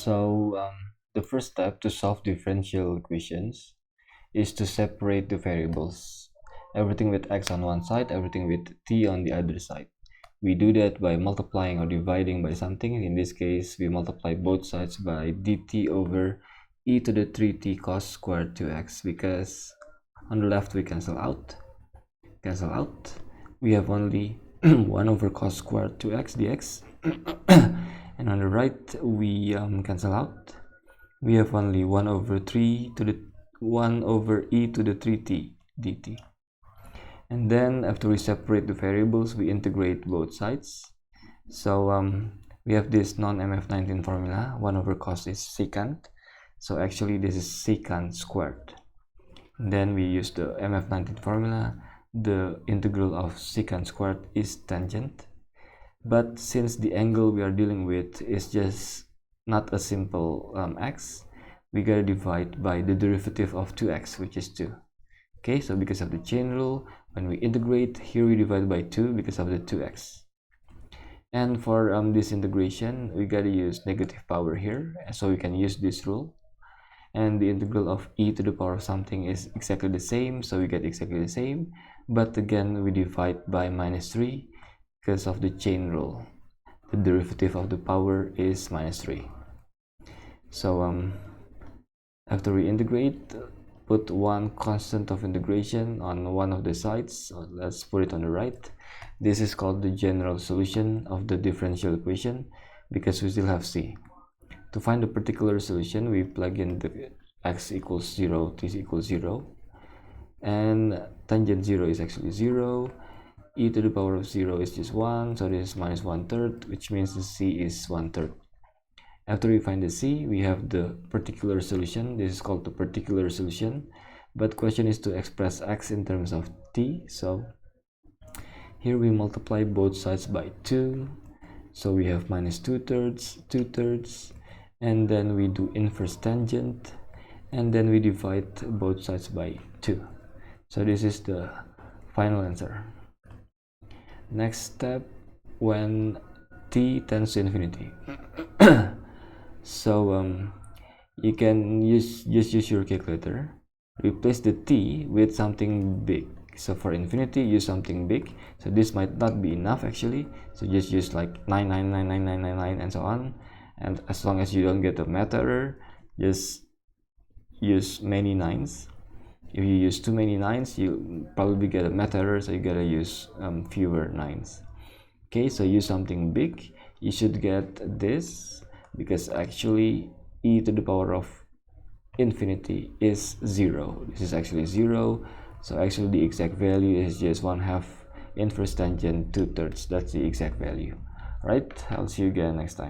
The first step to solve differential equations is to separate the variables. Everything with x on one side, everything with t on the other side. We do that by multiplying or dividing by something. In this case, we multiply both sides by dt over e to the 3t cos squared 2x, because on the left we cancel out. We have only 1 over cos squared 2x dx. And on the right we cancel out. We have only 1 over e to the 3t dt. And then after we separate the variables, we integrate both sides. So we have this non-MF19 formula. 1 over cos is secant, so actually this is secant squared. And then we use the MF19 formula. The integral of secant squared is tangent, but since the angle we are dealing with is just not a simple x, we gotta divide by the derivative of 2x, which is 2. Okay, so because of the chain rule, when we integrate here, we divide by 2 because of the 2x. And for this integration, we gotta use negative power here, so we can use this rule. And the integral of e to the power of something is exactly the same, so we get exactly the same. But again, we divide by minus 3 because of the chain rule. The derivative of the power is minus 3. So after we integrate, put one constant of integration on one of the sides. So let's put it on the right. This is called the general solution of the differential equation, because we still have c. To find the particular solution, we plug in the x equals 0, t equals 0, and tangent 0 is actually 0. E to the power of 0 is just 1, so this is minus 1/3, which means the c is 1/3. After we find the c, we have the particular solution. This is called the particular solution, but question is to express x in terms of t. So here we multiply both sides by 2, so we have minus 2/3, and then we do inverse tangent, and then we divide both sides by 2. So this is the final answer. Next step, when t tends to infinity. So you can just use your calculator, replace the t with something big. So for infinity, use something big. So this might not be enough actually, so just use like 9999999 and so on. And as long as you don't get a math error, just use many nines. If you use too many nines, you probably get a math error, so you gotta use fewer nines. Okay, so use something big. You should get this, because actually e to the power of infinity is 0. This is actually 0, so actually the exact value is just 1/2 inverse tangent 2/3. That's the exact value. Right, I'll see you again next time.